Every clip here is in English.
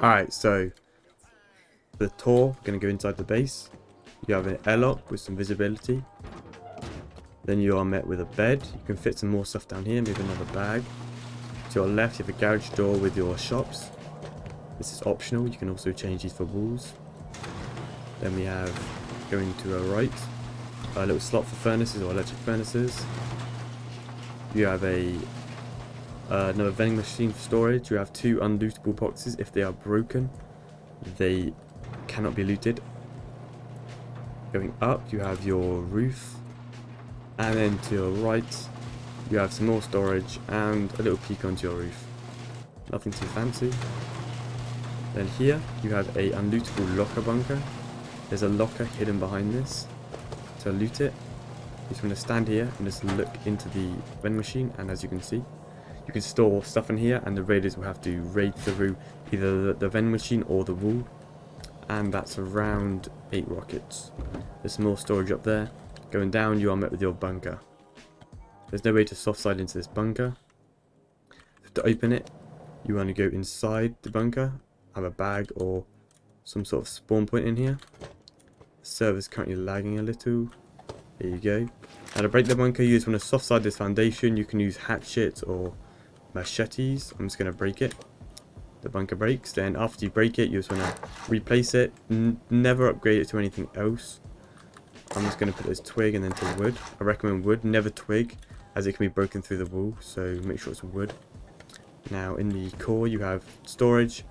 Alright, so the tour, going to go inside the base. You have an airlock with some visibility. Then you are met with a bed. You can fit some more stuff down here, maybe another bag. To your left, you have a garage door with your shops. This is optional. You can also change these for walls. Then we have, going to our right, a little slot for furnaces or electric furnaces. You have another vending machine for storage. You have 2 unlootable boxes. If they are broken, they cannot be looted. Going up, you have your roof, and then to your right, you have some more storage and a little peek onto your roof. Nothing too fancy. Then here, you have a unlootable locker bunker. There's a locker hidden behind this. To loot it, you just want to stand here and just look into the vending machine, and as you can see, you can store stuff in here, and the raiders will have to raid through either the vending machine or the wall. And that's around 8 rockets. There's some more storage up there. Going down, you are met with your bunker. There's no way to soft slide into this bunker. To open it, you want to go inside the bunker, have a bag or some sort of spawn point in here. The server's currently lagging a little. There you go. Now to break the bunker, you just want to soft slide this foundation. You can use hatchets or machetes. I'm just going to break it. The bunker breaks. Then after you break it, you just want to replace it. Never upgrade it to anything else. I'm just going to put this twig and then to wood. I recommend wood, never twig, as it can be broken through the wall, so make sure it's wood. Now in the core, you have storage.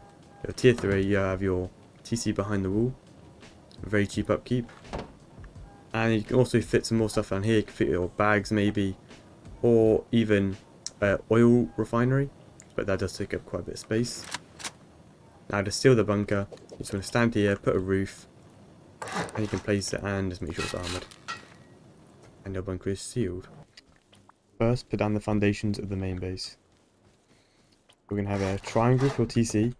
Your tier 3, you have your TC behind the wall. Very cheap upkeep. And you can also fit some more stuff down here. You can fit your bags maybe, or even oil refinery, but that does take up quite a bit of space. Now to seal the bunker, you just want to stand here, put a roof, and you can place it and just make sure it's armoured. And your bunker is sealed. First, put down the foundations of the main base. We're going to have a triangle for TC.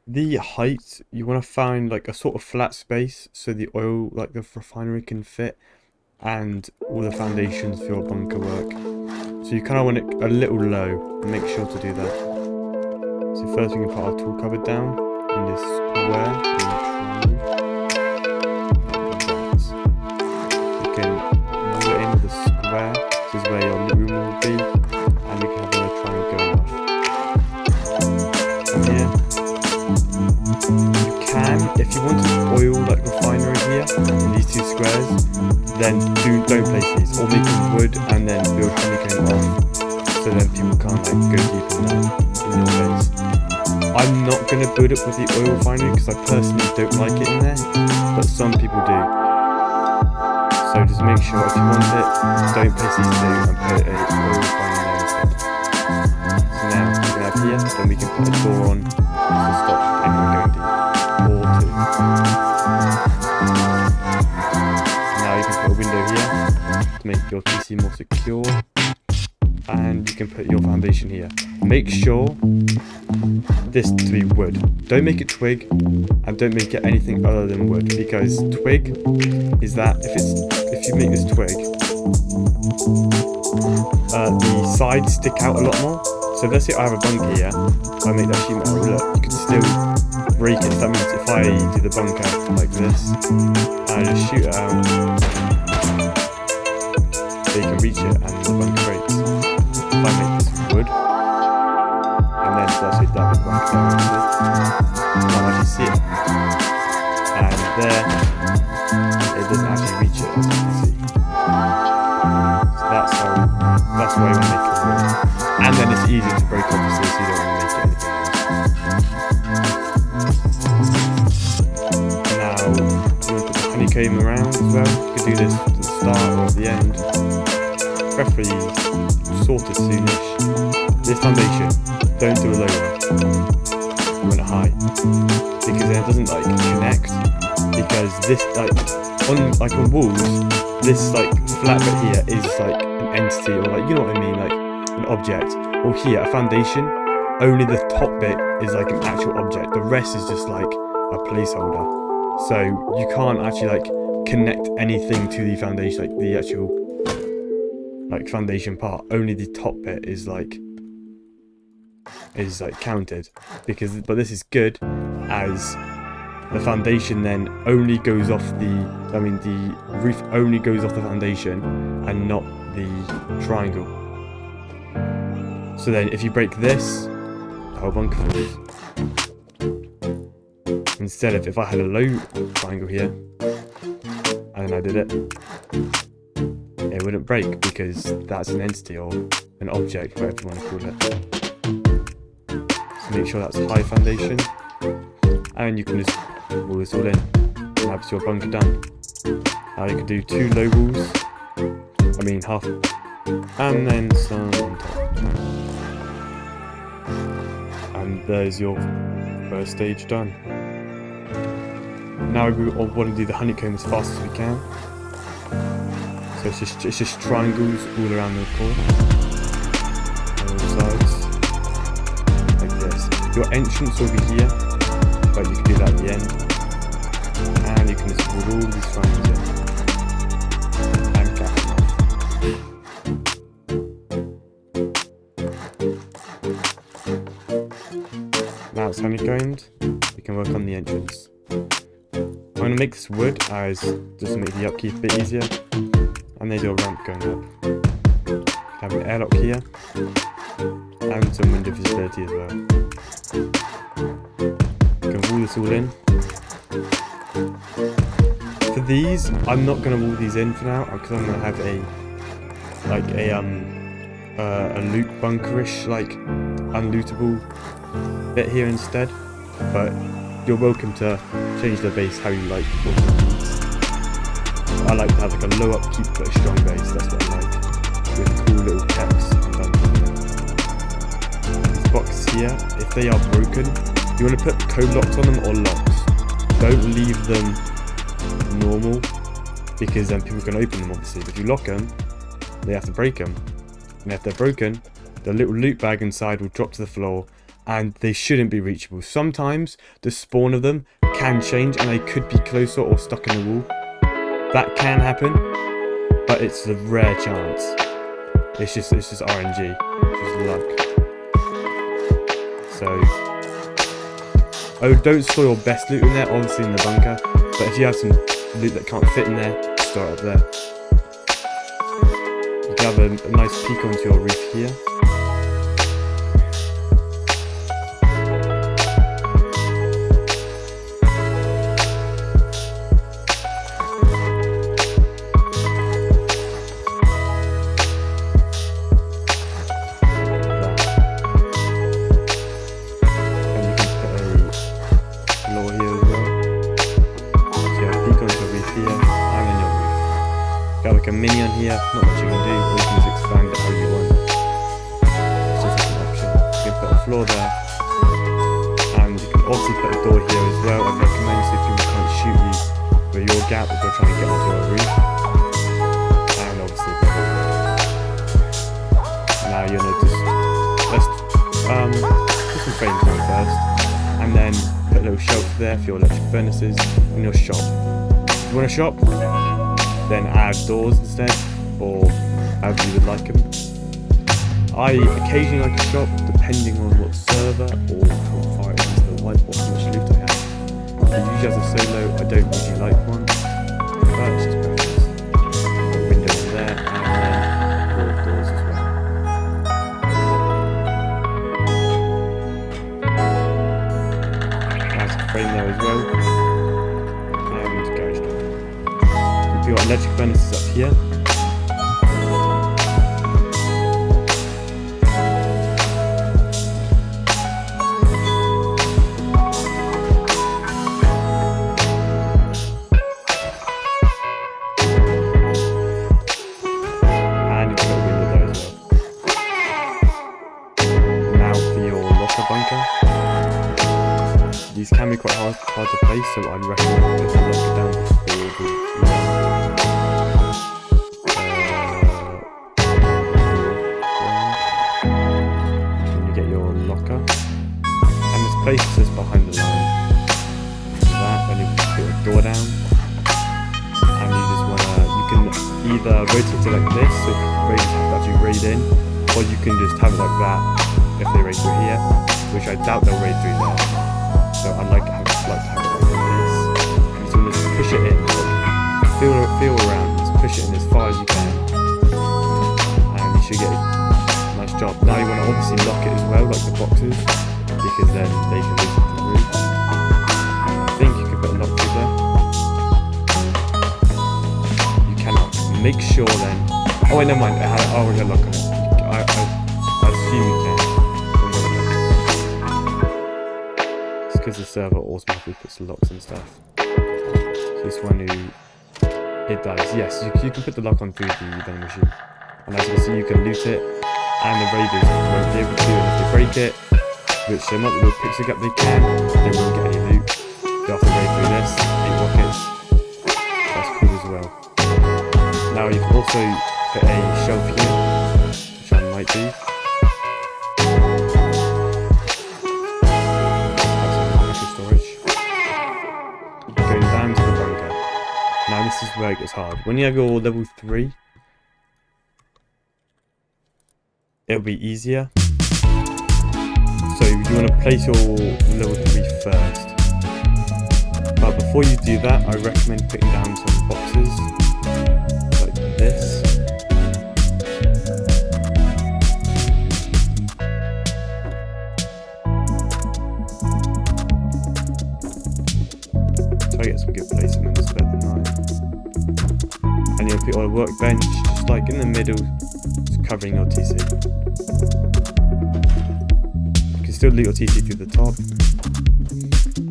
The height, you want to find like a sort of flat space so the oil, like the refinery, can fit, and all the foundations for your bunker work. So you kind of want it a little low, and make sure to do that. So first we can put our tool cupboard down in this square. You can move it into the square, this is where your room will be, and you can have another triangle going off. From here, you can, if you want an oil like refinery here, in these 2 squares, then don't place these, or make them wood and then build honeycomb off, so then people can't like go deep in there, in your base. I'm not going to build it with the oil refinery because I personally don't like it in there, but some people do. So just make sure if you want it, don't place these 2 and put a oil refinery there instead. So now we can have here, then we can put a door on to stop anyone going deep, or 2. Now you can put a window here to make your TC more secure, and you can put your foundation here. Make sure this to be wood. Don't make it twig, and don't make it anything other than wood, because twig is that if you make this twig, the sides stick out a lot more. So let's say I have a bunker here, I make that sheet metal, look, you can still break it. That means if I do the bunker like this, and I just shoot it out, they can reach it and the bunker breaks. If I make this wood, and then so I say that with the bunker there, you can't actually see it. And there, it doesn't actually reach it, as you can see. So that's why we make it wood. And then it's easier to break obviously, so you don't want to make it anything else. Now, you want to put the honeycomb around as well. You can do this at the start or at the end. Preferably sort of soonish. This foundation, don't do a low one. You want it high. Because then it doesn't like connect. Because this on walls, this like flat bit here is like an entity, or like, you know what I mean, like an object. Or here, a foundation, only the top bit is like an actual object. The rest is just like a placeholder. So you can't actually like connect anything to the foundation, like the actual like foundation part. Only the top bit is like is like counted, but this is good as the foundation then only goes off the roof only goes off the foundation and not the triangle. So then if you break this, the whole bunker falls. Instead of if I had a low triangle here and then I did it wouldn't break because that's an entity or an object, whatever you want to call it. So make sure that's high foundation, and you can just wall this all in, and that's your bunker done. Now you can do 2 low walls, half, and then some on top. And there's your first stage done. Now we want to do the honeycomb as fast as we can. So it's just triangles all around the core, on all sides, like this. Your entrance will be here, but you can do that at the end, and you can just put all these triangles in, and cap them off. Now it's honeycombed, we can work on the entrance. I'm going to make this wood just to make the upkeep a bit easier, and there's your ramp going up. You have an airlock here, and some window visibility as well. You can wall this all in. For these, I'm not going to wall these in for now, because I'm going to have a loot bunkerish, like unlootable bit here instead. But you're welcome to change the base how you like. I like to have like a low upkeep but a strong base, that's what I like. With cool little caps and these boxes here, if they are broken, you want to put code locks on them or locks. Don't leave them normal, because then people can open them obviously. But if you lock them, they have to break them. And if they're broken, the little loot bag inside will drop to the floor, and they shouldn't be reachable. Sometimes the spawn of them can change and they could be closer or stuck in the wall. That can happen, but it's a rare chance. It's just RNG, it's just luck. So, don't store your best loot in there, obviously in the bunker, but if you have some loot that can't fit in there, store it up there. You can have a nice peek onto your roof here. Like a minion here, not much you can do, or you can just expand it how you want. It's just an option. You can put a floor there, and you can obviously put a door here as well. I'd recommend, so if people can't shoot you with your gap if they're trying to get onto a roof. And obviously the door. Now you're gonna let's put some frames on first, and then put a little shelf there for your electric furnaces and your shop. If you want a shop, then add doors instead, or however you would like them. I occasionally like a shop, depending on what server or how far it is to the white, what much loot I have. Usually as a solo, I don't usually like one, but it's just preference. A window in there, and then doors as well. That's a frame there as well. We've got electric furnaces up here. And you've got a window there as well. Now for your locker bunker. These can be quite hard to place, so I'd recommend putting the locker down before the place this behind the line. Do that, then you put a door down, and you just wanna, you can either rotate it like this, so raiders have to actually raid in, Or you can just have it like that if they raid through here, which I doubt they'll raid through there. So I like to have it like this. And so just push it in, feel around, just push it in as far as you can, and you should get a nice job. Now you want to obviously lock it as well, like the boxes, because then they can move through. I think you could put a lock through there. You cannot. Make sure then. Oh wait, never mind. I already had a lock on it. I assume you can. It's because the server automatically puts locks and stuff. So this one it does. Yes, you can put the lock on through the vending machine. And as you can see, you can loot it. And the raiders won't be able to, and if they break it, which they're not the little pixel gap they can, they won't get any loot. They have to raid through this, 8 rockets. That's cool as well. Now you can also put a shelf here, which I might do. Have some extra storage. Going down to the bunker. Now this is where it gets hard. When you have your level 3, it'll be easier. So you want to place your level 3 first. But before you do that, I recommend putting down some boxes like this. Try to get some good placements, better than mine. And you'll put on a workbench, just like in the middle, just covering your TC. You can still loot your TC through the top.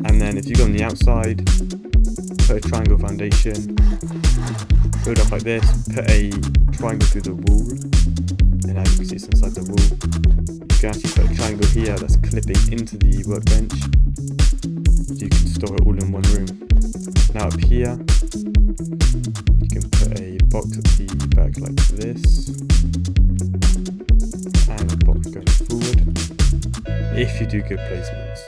And then if you go on the outside, put a triangle foundation, build up like this, put a triangle through the wall, and as you can see it's inside the wall. You can actually put a triangle here that's clipping into the workbench, so you can store it all in one room. Now up here, you can put a box at the back like this, and a box going forward, if you do good placements.